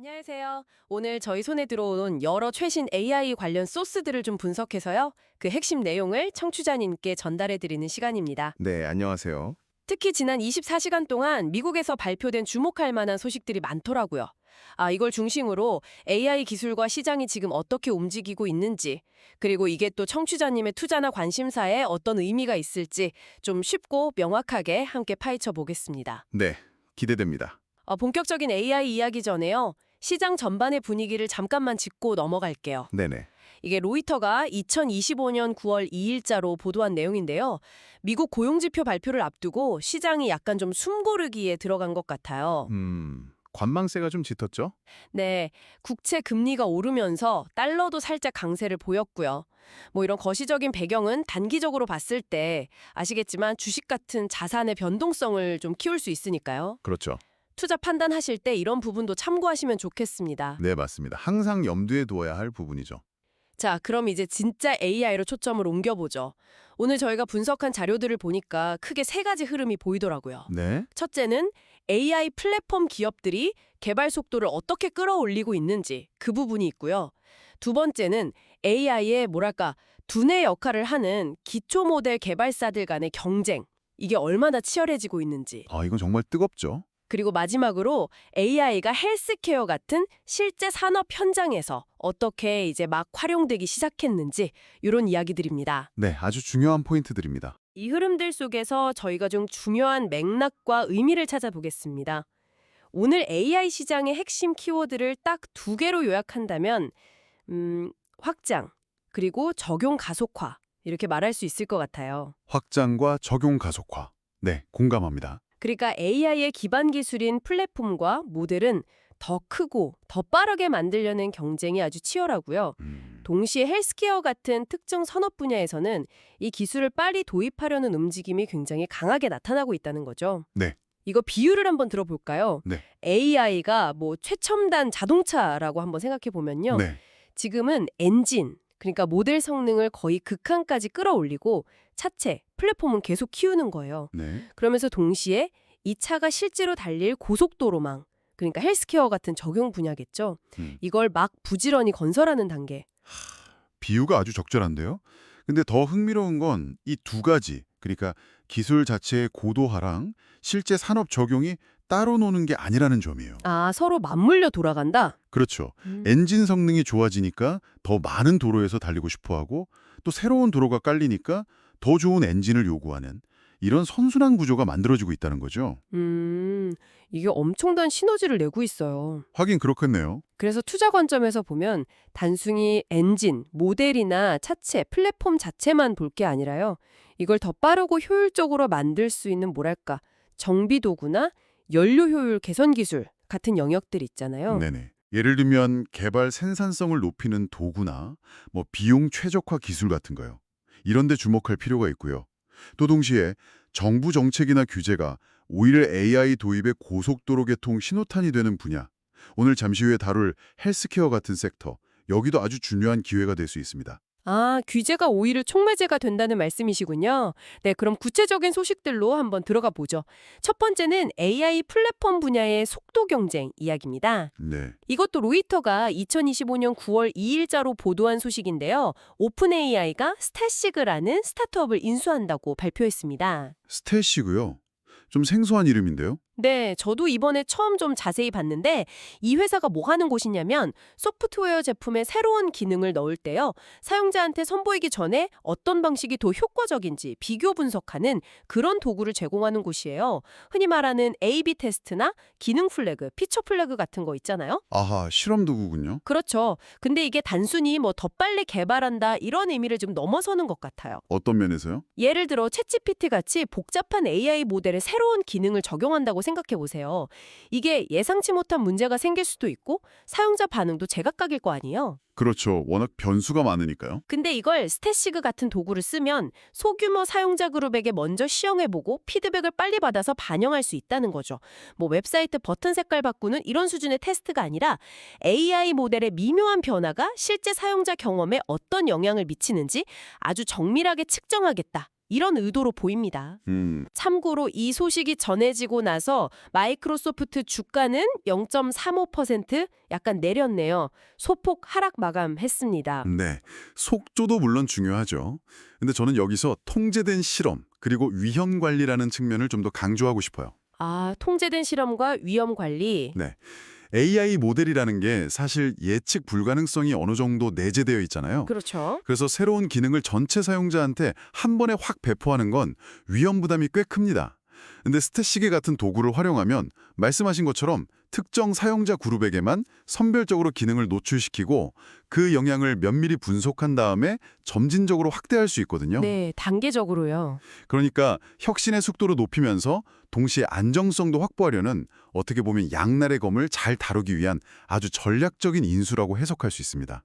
안녕하세요. 오늘 저희 손에 들어온 여러 최신 AI 관련 소스들을 좀 분석해서요. 그 핵심 내용을 청취자님께 전달해드리는 시간입니다. 네, 안녕하세요. 특히 지난 24시간 동안 미국에서 발표된 주목할 만한 소식들이 많더라고요. 이걸 중심으로 AI 기술과 시장이 지금 어떻게 움직이고 있는지, 그리고 이게 또 청취자님의 투자나 관심사에 어떤 의미가 있을지 좀 쉽고 명확하게 함께 파헤쳐 보겠습니다. 네, 기대됩니다. 본격적인 AI 이야기 전에요. 시장 전반의 분위기를 잠깐만 짚고 넘어갈게요. 네네. 이게 로이터가 2025년 9월 2일자로 보도한 내용인데요. 미국 고용지표 발표를 앞두고 시장이 약간 좀 숨고르기에 들어간 것 같아요. 관망세가 좀 짙었죠? 네, 국채 금리가 오르면서 달러도 살짝 강세를 보였고요. 뭐 이런 거시적인 배경은 단기적으로 봤을 때 아시겠지만 주식 같은 자산의 변동성을 좀 키울 수 있으니까요. 그렇죠. 투자 판단하실 때 이런 부분도 참고하시면 좋겠습니다. 네, 맞습니다. 항상 염두에 두어야 할 부분이죠. 자, 그럼 이제 진짜 AI로 초점을 옮겨보죠. 오늘 저희가 분석한 자료들을 보니까 크게 세 가지 흐름이 보이더라고요. 네? 첫째는 AI 플랫폼 기업들이 개발 속도를 어떻게 끌어올리고 있는지 그 부분이 있고요. 두 번째는 AI의 두뇌 역할을 하는 기초 모델 개발사들 간의 경쟁. 이게 얼마나 치열해지고 있는지. 이건 정말 뜨겁죠? 그리고 마지막으로 AI가 헬스케어 같은 실제 산업 현장에서 어떻게 이제 막 활용되기 시작했는지 이런 이야기들입니다. 네, 아주 중요한 포인트들입니다. 이 흐름들 속에서 저희가 좀 중요한 맥락과 의미를 찾아보겠습니다. 오늘 AI 시장의 핵심 키워드를 딱 두 개로 요약한다면 확장, 그리고 적용 가속화 이렇게 말할 수 있을 것 같아요. 확장과 적용 가속화. 네, 공감합니다. 그러니까 AI의 기반 기술인 플랫폼과 모델은 더 크고 더 빠르게 만들려는 경쟁이 아주 치열하고요. 동시에 헬스케어 같은 특정 산업 분야에서는 이 기술을 빨리 도입하려는 움직임이 굉장히 강하게 나타나고 있다는 거죠. 네. 이거 비유를 한번 들어볼까요? 네. AI가 뭐 최첨단 자동차라고 한번 생각해 보면요. 네. 지금은 엔진, 그러니까 모델 성능을 거의 극한까지 끌어올리고 차체, 플랫폼은 계속 키우는 거예요. 네. 그러면서 동시에 이 차가 실제로 달릴 고속도로망, 그러니까 헬스케어 같은 적용 분야겠죠. 이걸 막 부지런히 건설하는 단계. 비유가 아주 적절한데요? 근데 더 흥미로운 건 이 두 가지, 그러니까 기술 자체의 고도화랑 실제 산업 적용이 따로 노는 게 아니라는 점이에요. 서로 맞물려 돌아간다? 그렇죠. 엔진 성능이 좋아지니까 더 많은 도로에서 달리고 싶어하고 또 새로운 도로가 깔리니까 더 좋은 엔진을 요구하는 이런 선순환 구조가 만들어지고 있다는 거죠. 이게 엄청난 시너지를 내고 있어요. 하긴 그렇겠네요. 그래서 투자 관점에서 보면 단순히 엔진, 모델이나 차체, 플랫폼 자체만 볼 게 아니라요. 이걸 더 빠르고 효율적으로 만들 수 있는 정비 도구나 연료 효율 개선 기술 같은 영역들 있잖아요. 네네. 예를 들면 개발 생산성을 높이는 도구나 비용 최적화 기술 같은 거요. 이런 데 주목할 필요가 있고요. 또 동시에 정부 정책이나 규제가 오히려 AI 도입의 고속도로 개통 신호탄이 되는 분야. 오늘 잠시 후에 다룰 헬스케어 같은 섹터. 여기도 아주 중요한 기회가 될 수 있습니다. 규제가 오히려 촉매제가 된다는 말씀이시군요. 네, 그럼 구체적인 소식들로 한번 들어가 보죠. 첫 번째는 AI 플랫폼 분야의 속도 경쟁 이야기입니다. 네. 이것도 로이터가 2025년 9월 2일자로 보도한 소식인데요. 오픈 AI가 스태시그라는 스타트업을 인수한다고 발표했습니다. 스태시고요. 좀 생소한 이름인데요. 네, 저도 이번에 처음 좀 자세히 봤는데 이 회사가 뭐 하는 곳이냐면 소프트웨어 제품에 새로운 기능을 넣을 때요. 사용자한테 선보이기 전에 어떤 방식이 더 효과적인지 비교 분석하는 그런 도구를 제공하는 곳이에요. 흔히 말하는 A/B 테스트나 기능 플래그, 피처 플래그 같은 거 있잖아요. 아하, 실험 도구군요. 그렇죠. 근데 이게 단순히 더 빨리 개발한다 이런 의미를 좀 넘어서는 것 같아요. 어떤 면에서요? 예를 들어 챗GPT 같이 복잡한 AI 모델에 새로운 기능을 적용한다고 생각해 보세요. 이게 예상치 못한 문제가 생길 수도 있고 사용자 반응도 제각각일 거 아니에요. 그렇죠. 워낙 변수가 많으니까요. 근데 이걸 스태시그 같은 도구를 쓰면 소규모 사용자 그룹에게 먼저 시험해보고 피드백을 빨리 받아서 반영할 수 있다는 거죠. 웹사이트 버튼 색깔 바꾸는 이런 수준의 테스트가 아니라 AI 모델의 미묘한 변화가 실제 사용자 경험에 어떤 영향을 미치는지 아주 정밀하게 측정하겠다. 이런 의도로 보입니다. 참고로 이 소식이 전해지고 나서 마이크로소프트 주가는 0.35% 약간 내렸네요. 소폭 하락 마감했습니다. 네, 속조도 물론 중요하죠. 근데 저는 여기서 통제된 실험, 그리고 위험 관리라는 측면을 좀 더 강조하고 싶어요. 아, 통제된 실험과 위험 관리. 네, AI 모델이라는 게 사실 예측 불가능성이 어느 정도 내재되어 있잖아요. 그렇죠. 그래서 새로운 기능을 전체 사용자한테 한 번에 확 배포하는 건 위험 부담이 꽤 큽니다. 근데 스탯시계 같은 도구를 활용하면 말씀하신 것처럼 특정 사용자 그룹에게만 선별적으로 기능을 노출시키고 그 영향을 면밀히 분석한 다음에 점진적으로 확대할 수 있거든요. 네, 단계적으로요. 그러니까 혁신의 속도를 높이면서 동시에 안정성도 확보하려는 어떻게 보면 양날의 검을 잘 다루기 위한 아주 전략적인 인수라고 해석할 수 있습니다.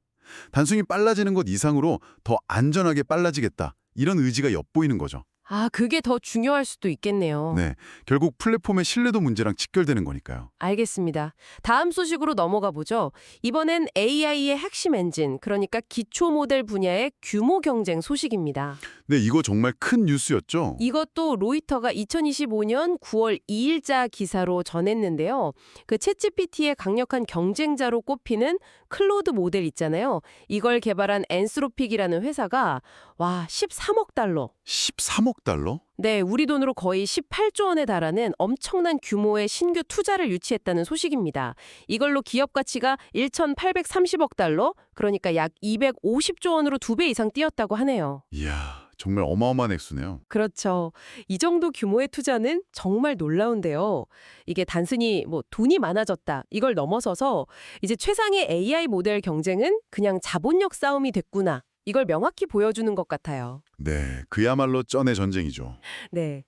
단순히 빨라지는 것 이상으로 더 안전하게 빨라지겠다. 이런 의지가 엿보이는 거죠. 아, 그게 더 중요할 수도 있겠네요. 네, 결국 플랫폼의 신뢰도 문제랑 직결되는 거니까요. 알겠습니다. 다음 소식으로 넘어가 보죠. 이번엔 AI의 핵심 엔진, 그러니까 기초 모델 분야의 규모 경쟁 소식입니다. 네, 이거 정말 큰 뉴스였죠? 이것도 로이터가 2025년 9월 2일자 기사로 전했는데요. 그 챗GPT의 강력한 경쟁자로 꼽히는 클로드 모델 있잖아요. 이걸 개발한 엔스로픽이라는 회사가 13억 달러. 13억 달러? 네, 우리 돈으로 거의 18조 원에 달하는 엄청난 규모의 신규 투자를 유치했다는 소식입니다. 이걸로 기업 가치가 1,830억 달러, 그러니까 약 250조 원으로 2배 이상 뛰었다고 하네요. 이야, 정말 어마어마한 액수네요. 그렇죠. 이 정도 규모의 투자는 정말 놀라운데요. 이게 단순히 돈이 많아졌다, 이걸 넘어서서 이제 최상의 AI 모델 경쟁은 그냥 자본력 싸움이 됐구나. 이걸 명확히 보여주는 것 같아요. 네, 그야말로 쩐의 전쟁이죠. 네.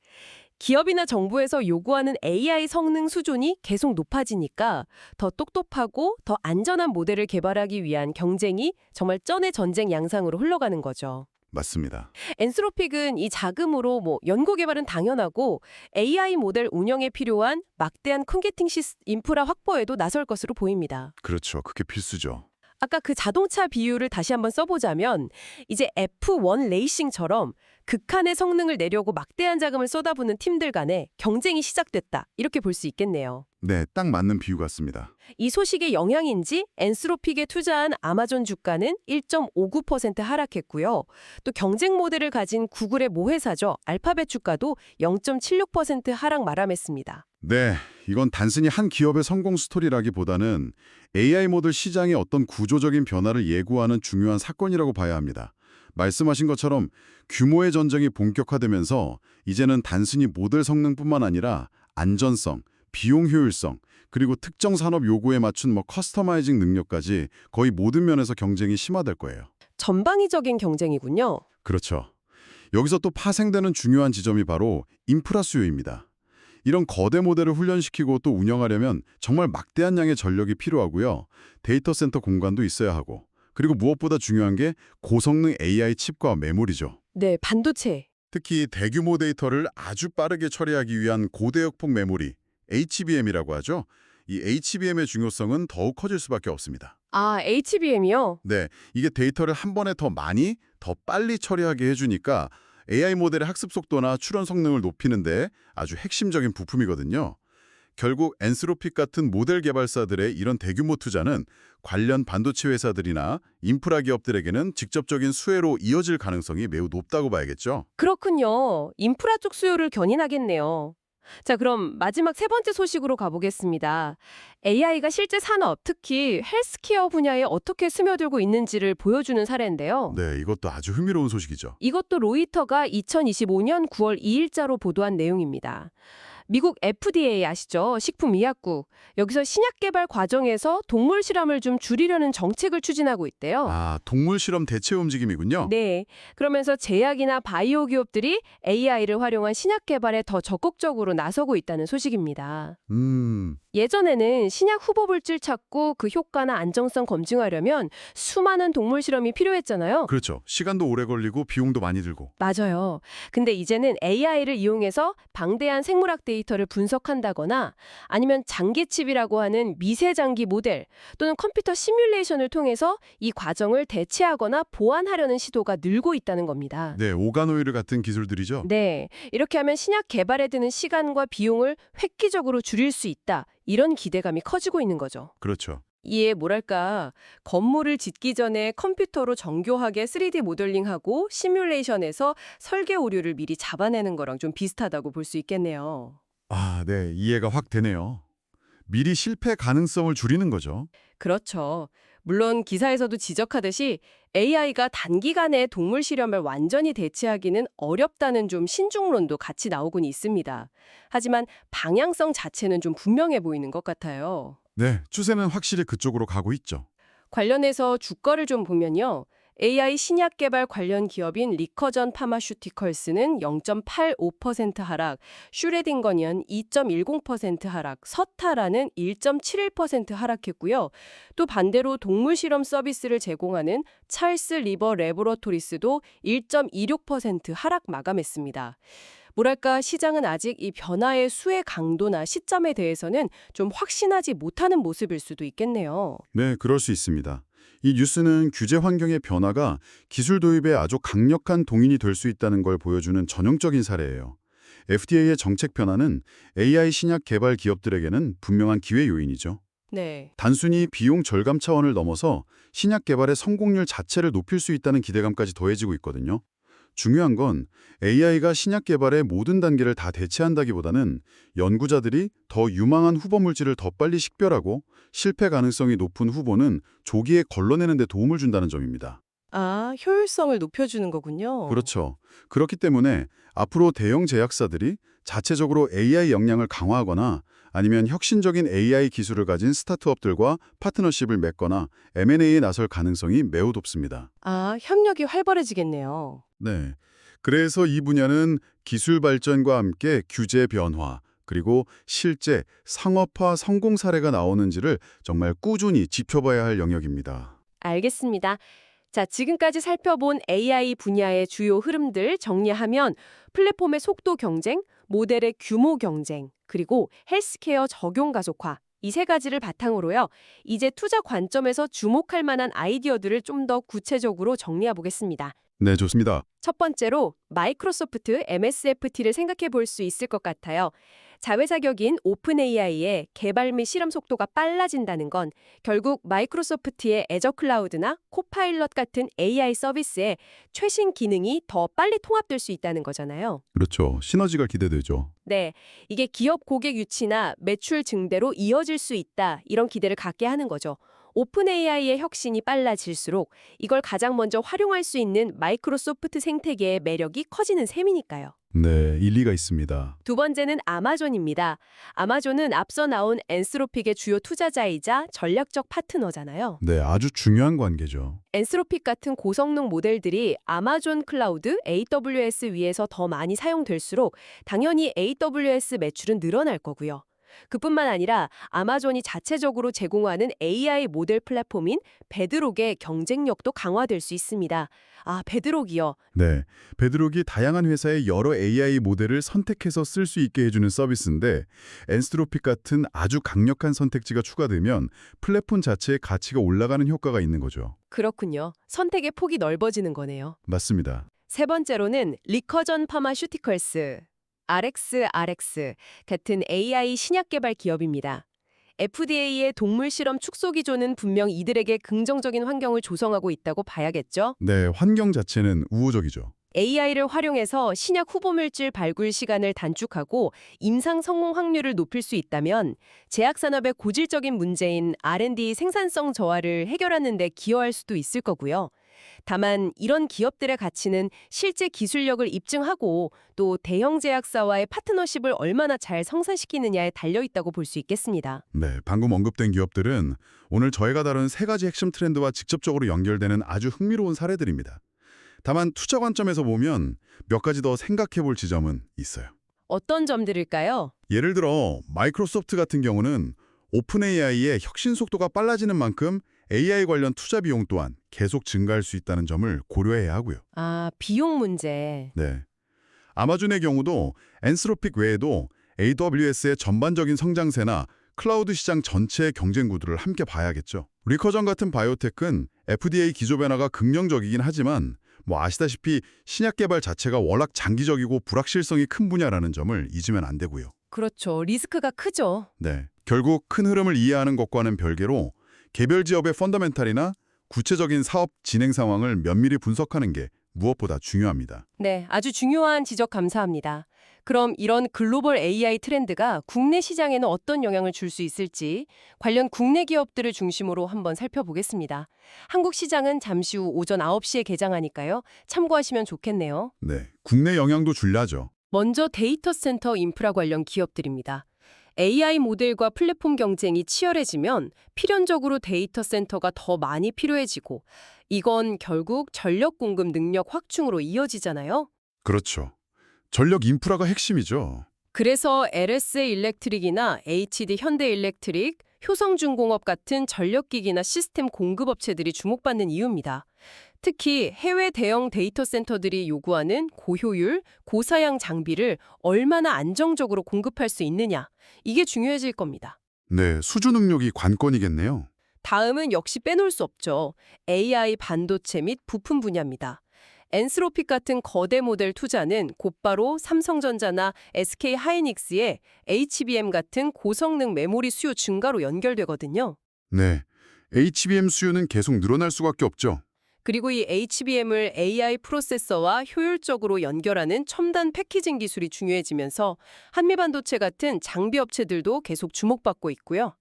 기업이나 정부에서 요구하는 AI 성능 수준이 계속 높아지니까 더 똑똑하고 더 안전한 모델을 개발하기 위한 경쟁이 정말 쩐의 전쟁 양상으로 흘러가는 거죠. 맞습니다. 엔스로픽은 이 자금으로 연구 개발은 당연하고 AI 모델 운영에 필요한 막대한 컴퓨팅 인프라 확보에도 나설 것으로 보입니다. 그렇죠. 그게 필수죠. 아까 그 자동차 비유를 다시 한번 써보자면 이제 F1 레이싱처럼 극한의 성능을 내려고 막대한 자금을 쏟아붓는 팀들 간에 경쟁이 시작됐다. 이렇게 볼 수 있겠네요. 네, 딱 맞는 비유 같습니다. 이 소식의 영향인지 엔스로픽에 투자한 아마존 주가는 1.59% 하락했고요. 또 경쟁 모델을 가진 구글의 모회사죠. 알파벳 주가도 0.76% 하락 마감했습니다. 네, 이건 단순히 한 기업의 성공 스토리라기보다는 AI 모델 시장의 어떤 구조적인 변화를 예고하는 중요한 사건이라고 봐야 합니다. 말씀하신 것처럼 규모의 전쟁이 본격화되면서 이제는 단순히 모델 성능뿐만 아니라 안전성, 비용 효율성, 그리고 특정 산업 요구에 맞춘 커스터마이징 능력까지 거의 모든 면에서 경쟁이 심화될 거예요. 전방위적인 경쟁이군요. 그렇죠. 여기서 또 파생되는 중요한 지점이 바로 인프라 수요입니다. 이런 거대 모델을 훈련시키고 또 운영하려면 정말 막대한 양의 전력이 필요하고요. 데이터 센터 공간도 있어야 하고, 그리고 무엇보다 중요한 게 고성능 AI 칩과 메모리죠. 네, 반도체. 특히 대규모 데이터를 아주 빠르게 처리하기 위한 고대역폭 메모리, HBM이라고 하죠. 이 HBM의 중요성은 더욱 커질 수밖에 없습니다. 아, HBM이요? 네, 이게 데이터를 한 번에 더 많이, 더 빨리 처리하게 해주니까 AI 모델의 학습 속도나 추론 성능을 높이는데 아주 핵심적인 부품이거든요. 결국 엔스로픽 같은 모델 개발사들의 이런 대규모 투자는 관련 반도체 회사들이나 인프라 기업들에게는 직접적인 수혜로 이어질 가능성이 매우 높다고 봐야겠죠. 그렇군요. 인프라 쪽 수요를 견인하겠네요. 자, 그럼 마지막 세 번째 소식으로 가보겠습니다. AI가 실제 산업, 특히 헬스케어 분야에 어떻게 스며들고 있는지를 보여주는 사례인데요. 네, 이것도 아주 흥미로운 소식이죠. 이것도 로이터가 2025년 9월 2일자로 보도한 내용입니다. 미국 FDA 아시죠? 식품의약국. 여기서 신약 개발 과정에서 동물 실험을 좀 줄이려는 정책을 추진하고 있대요. 아, 동물 실험 대체 움직임이군요. 네. 그러면서 제약이나 바이오 기업들이 AI를 활용한 신약 개발에 더 적극적으로 나서고 있다는 소식입니다. 예전에는 신약 후보 물질 찾고 그 효과나 안정성 검증하려면 수많은 동물 실험이 필요했잖아요. 그렇죠. 시간도 오래 걸리고 비용도 많이 들고. 맞아요. 근데 이제는 AI를 이용해서 방대한 생물학 데이터를 분석한다거나 아니면 장기칩이라고 하는 미세장기 모델 또는 컴퓨터 시뮬레이션을 통해서 이 과정을 대체하거나 보완하려는 시도가 늘고 있다는 겁니다. 네, 오가노이르 같은 기술들이죠. 네, 이렇게 하면 신약 개발에 드는 시간과 비용을 획기적으로 줄일 수 있다. 이런 기대감이 커지고 있는 거죠. 그렇죠. 이에 뭐랄까 건물을 짓기 전에 컴퓨터로 정교하게 3D 모델링하고 시뮬레이션에서 설계 오류를 미리 잡아내는 거랑 좀 비슷하다고 볼 수 있겠네요. 아, 네, 이해가 확 되네요. 미리 실패 가능성을 줄이는 거죠. 그렇죠. 물론 기사에서도 지적하듯이 AI가 단기간에 동물 실험을 완전히 대체하기는 어렵다는 좀 신중론도 같이 나오곤 있습니다. 하지만 방향성 자체는 좀 분명해 보이는 것 같아요. 네, 추세는 확실히 그쪽으로 가고 있죠. 관련해서 주가를 좀 보면요. AI 신약 개발 관련 기업인 리커전 파마슈티컬스는 0.85% 하락, 슈레딩거니언 2.10% 하락, 서타라는 1.71% 하락했고요. 또 반대로 동물 실험 서비스를 제공하는 찰스 리버 레보러토리스도 1.26% 하락 마감했습니다. 뭐랄까 시장은 아직 이 변화의 수의 강도나 시점에 대해서는 좀 확신하지 못하는 모습일 수도 있겠네요. 네, 그럴 수 있습니다. 이 뉴스는 규제 환경의 변화가 기술 도입에 아주 강력한 동인이 될 수 있다는 걸 보여주는 전형적인 사례예요. FDA의 정책 변화는 AI 신약 개발 기업들에게는 분명한 기회 요인이죠. 네. 단순히 비용 절감 차원을 넘어서 신약 개발의 성공률 자체를 높일 수 있다는 기대감까지 더해지고 있거든요. 중요한 건 AI가 신약 개발의 모든 단계를 다 대체한다기보다는 연구자들이 더 유망한 후보 물질을 더 빨리 식별하고 실패 가능성이 높은 후보는 조기에 걸러내는 데 도움을 준다는 점입니다. 아, 효율성을 높여주는 거군요. 그렇죠. 그렇기 때문에 앞으로 대형 제약사들이 자체적으로 AI 역량을 강화하거나 아니면 혁신적인 AI 기술을 가진 스타트업들과 파트너십을 맺거나 M&A에 나설 가능성이 매우 높습니다. 아, 협력이 활발해지겠네요. 네. 그래서 이 분야는 기술 발전과 함께 규제 변화, 그리고 실제 상업화 성공 사례가 나오는지를 정말 꾸준히 지켜봐야 할 영역입니다. 알겠습니다. 자, 지금까지 살펴본 AI 분야의 주요 흐름들 정리하면 플랫폼의 속도 경쟁, 모델의 규모 경쟁, 그리고 헬스케어 적용 가속화 이 세 가지를 바탕으로요. 이제 투자 관점에서 주목할 만한 아이디어들을 좀 더 구체적으로 정리해 보겠습니다. 네, 좋습니다. 첫 번째로 마이크로소프트 MSFT를 생각해 볼 수 있을 것 같아요. 자회사 격인 오픈 AI의 개발 및 실험 속도가 빨라진다는 건 결국 마이크로소프트의 애저 클라우드나 코파일럿 같은 AI 서비스에 최신 기능이 더 빨리 통합될 수 있다는 거잖아요. 그렇죠. 시너지가 기대되죠. 네, 이게 기업 고객 유치나 매출 증대로 이어질 수 있다 이런 기대를 갖게 하는 거죠. 오픈 AI의 혁신이 빨라질수록 이걸 가장 먼저 활용할 수 있는 마이크로소프트 생태계의 매력이 커지는 셈이니까요. 네, 일리가 있습니다. 두 번째는 아마존입니다. 아마존은 앞서 나온 엔스로픽의 주요 투자자이자 전략적 파트너잖아요. 네, 아주 중요한 관계죠. 엔스로픽 같은 고성능 모델들이 아마존 클라우드 AWS 위에서 더 많이 사용될수록 당연히 AWS 매출은 늘어날 거고요. 그뿐만 아니라 아마존이 자체적으로 제공하는 AI 모델 플랫폼인 베드록의 경쟁력도 강화될 수 있습니다. 아, 베드록이요. 네, 베드록이 다양한 회사의 여러 AI 모델을 선택해서 쓸 수 있게 해주는 서비스인데 엔스트로픽 같은 아주 강력한 선택지가 추가되면 플랫폼 자체의 가치가 올라가는 효과가 있는 거죠. 그렇군요. 선택의 폭이 넓어지는 거네요. 맞습니다. 세 번째로는 리커전 파마슈티컬스, RxRx 같은 AI 신약 개발 기업입니다. FDA의 동물 실험 축소 기조는 분명 이들에게 긍정적인 환경을 조성하고 있다고 봐야겠죠? 네, 환경 자체는 우호적이죠. AI를 활용해서 신약 후보 물질 발굴 시간을 단축하고 임상 성공 확률을 높일 수 있다면 제약 산업의 고질적인 문제인 R&D 생산성 저하를 해결하는 데 기여할 수도 있을 거고요. 다만 이런 기업들의 가치는 실제 기술력을 입증하고 또 대형 제약사와의 파트너십을 얼마나 잘 성사시키느냐에 달려 있다고 볼 수 있겠습니다. 네, 방금 언급된 기업들은 오늘 저희가 다룬 세 가지 핵심 트렌드와 직접적으로 연결되는 아주 흥미로운 사례들입니다. 다만 투자 관점에서 보면 몇 가지 더 생각해 볼 지점은 있어요. 어떤 점들일까요? 예를 들어 마이크로소프트 같은 경우는 오픈 AI의 혁신 속도가 빨라지는 만큼 AI 관련 투자 비용 또한 계속 증가할 수 있다는 점을 고려해야 하고요. 아, 비용 문제. 네. 아마존의 경우도 엔스로픽 외에도 AWS의 전반적인 성장세나 클라우드 시장 전체의 경쟁 구도를 함께 봐야겠죠. 리커전 같은 바이오텍은 FDA 기조 변화가 긍정적이긴 하지만 아시다시피 신약 개발 자체가 워낙 장기적이고 불확실성이 큰 분야라는 점을 잊으면 안 되고요. 그렇죠. 리스크가 크죠. 네. 결국 큰 흐름을 이해하는 것과는 별개로 개별 지역의 펀더멘탈이나 구체적인 사업 진행 상황을 면밀히 분석하는 게 무엇보다 중요합니다. 네, 아주 중요한 지적 감사합니다. 그럼 이런 글로벌 AI 트렌드가 국내 시장에는 어떤 영향을 줄 수 있을지 관련 국내 기업들을 중심으로 한번 살펴보겠습니다. 한국 시장은 잠시 후 오전 9시에 개장하니까요. 참고하시면 좋겠네요. 네. 국내 영향도 줄라죠. 먼저 데이터 센터 인프라 관련 기업들입니다. AI 모델과 플랫폼 경쟁이 치열해지면 필연적으로 데이터 센터가 더 많이 필요해지고 이건 결국 전력 공급 능력 확충으로 이어지잖아요. 그렇죠. 전력 인프라가 핵심이죠. 그래서 LSA 일렉트릭이나 HD 현대일렉트릭, 효성중공업 같은 전력기기나 시스템 공급업체들이 주목받는 이유입니다. 특히 해외 대형 데이터 센터들이 요구하는 고효율, 고사양 장비를 얼마나 안정적으로 공급할 수 있느냐, 이게 중요해질 겁니다. 네, 수주 능력이 관건이겠네요. 다음은 역시 빼놓을 수 없죠. AI 반도체 및 부품 분야입니다. 엔스로픽 같은 거대 모델 투자는 곧바로 삼성전자나 SK하이닉스의 HBM 같은 고성능 메모리 수요 증가로 연결되거든요. 네, HBM 수요는 계속 늘어날 수밖에 없죠. 그리고 이 HBM을 AI 프로세서와 효율적으로 연결하는 첨단 패키징 기술이 중요해지면서 한미반도체 같은 장비 업체들도 계속 주목받고 있고요.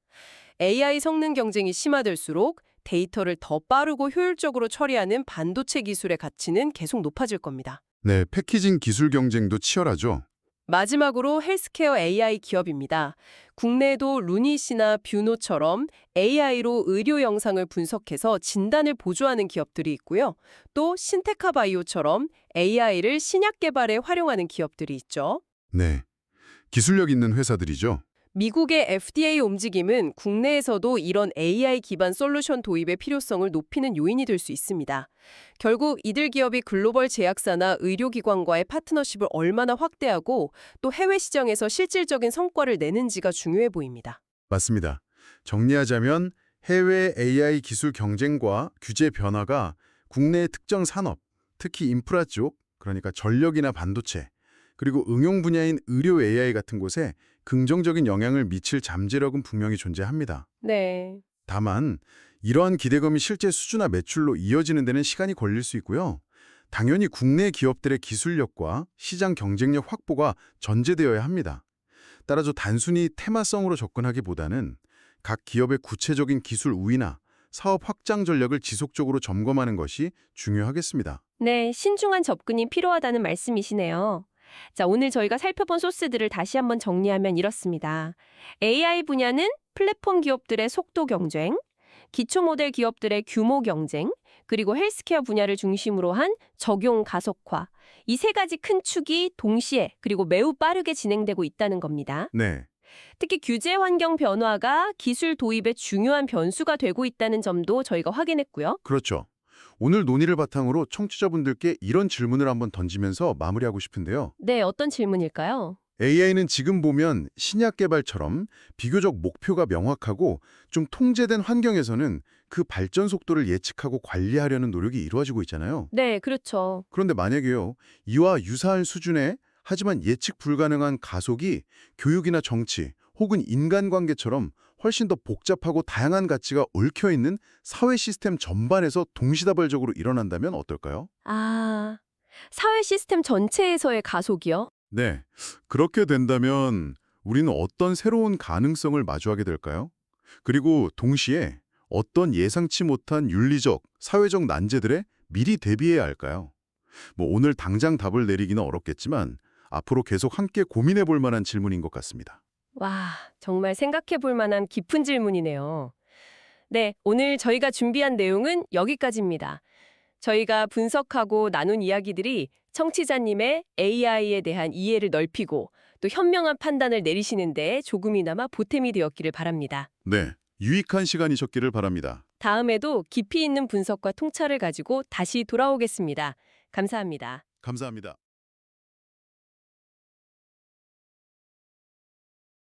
AI 성능 경쟁이 심화될수록 데이터를 더 빠르고 효율적으로 처리하는 반도체 기술의 가치는 계속 높아질 겁니다. 네, 패키징 기술 경쟁도 치열하죠. 마지막으로 헬스케어 AI 기업입니다. 국내에도 루닛이나 뷰노처럼 AI로 의료 영상을 분석해서 진단을 보조하는 기업들이 있고요. 또 신테카바이오처럼 AI를 신약 개발에 활용하는 기업들이 있죠. 네, 기술력 있는 회사들이죠. 미국의 FDA 움직임은 국내에서도 이런 AI 기반 솔루션 도입의 필요성을 높이는 요인이 될 수 있습니다. 결국 이들 기업이 글로벌 제약사나 의료기관과의 파트너십을 얼마나 확대하고 또 해외 시장에서 실질적인 성과를 내는지가 중요해 보입니다. 맞습니다. 정리하자면 해외 AI 기술 경쟁과 규제 변화가 국내의 특정 산업, 특히 인프라 쪽, 그러니까 전력이나 반도체, 그리고 응용 분야인 의료 AI 같은 곳에 긍정적인 영향을 미칠 잠재력은 분명히 존재합니다. 네. 다만 이러한 기대감이 실제 수주나 매출로 이어지는 데는 시간이 걸릴 수 있고요. 당연히 국내 기업들의 기술력과 시장 경쟁력 확보가 전제되어야 합니다. 따라서 단순히 테마성으로 접근하기보다는 각 기업의 구체적인 기술 우위나 사업 확장 전략을 지속적으로 점검하는 것이 중요하겠습니다. 네, 신중한 접근이 필요하다는 말씀이시네요. 자, 오늘 저희가 살펴본 소스들을 다시 한번 정리하면 이렇습니다. AI 분야는 플랫폼 기업들의 속도 경쟁, 기초 모델 기업들의 규모 경쟁, 그리고 헬스케어 분야를 중심으로 한 적용 가속화. 이 세 가지 큰 축이 동시에 그리고 매우 빠르게 진행되고 있다는 겁니다. 네, 특히 규제 환경 변화가 기술 도입의 중요한 변수가 되고 있다는 점도 저희가 확인했고요. 그렇죠. 오늘 논의를 바탕으로 청취자분들께 이런 질문을 한번 던지면서 마무리하고 싶은데요. 네, 어떤 질문일까요? AI는 지금 보면 신약 개발처럼 비교적 목표가 명확하고 좀 통제된 환경에서는 그 발전 속도를 예측하고 관리하려는 노력이 이루어지고 있잖아요. 네, 그렇죠. 그런데 만약에요, 이와 유사한 수준의 하지만 예측 불가능한 가속이 교육이나 정치 혹은 인간관계처럼 훨씬 더 복잡하고 다양한 가치가 얽혀있는 사회 시스템 전반에서 동시다발적으로 일어난다면 어떨까요? 아, 사회 시스템 전체에서의 가속이요? 네, 그렇게 된다면 우리는 어떤 새로운 가능성을 마주하게 될까요? 그리고 동시에 어떤 예상치 못한 윤리적, 사회적 난제들에 미리 대비해야 할까요? 오늘 당장 답을 내리기는 어렵겠지만 앞으로 계속 함께 고민해 볼 만한 질문인 것 같습니다. 와, 정말 생각해 볼 만한 깊은 질문이네요. 네, 오늘 저희가 준비한 내용은 여기까지입니다. 저희가 분석하고 나눈 이야기들이 청취자님의 AI에 대한 이해를 넓히고 또 현명한 판단을 내리시는 데 조금이나마 보탬이 되었기를 바랍니다. 네, 유익한 시간이셨기를 바랍니다. 다음에도 깊이 있는 분석과 통찰을 가지고 다시 돌아오겠습니다. 감사합니다. 감사합니다.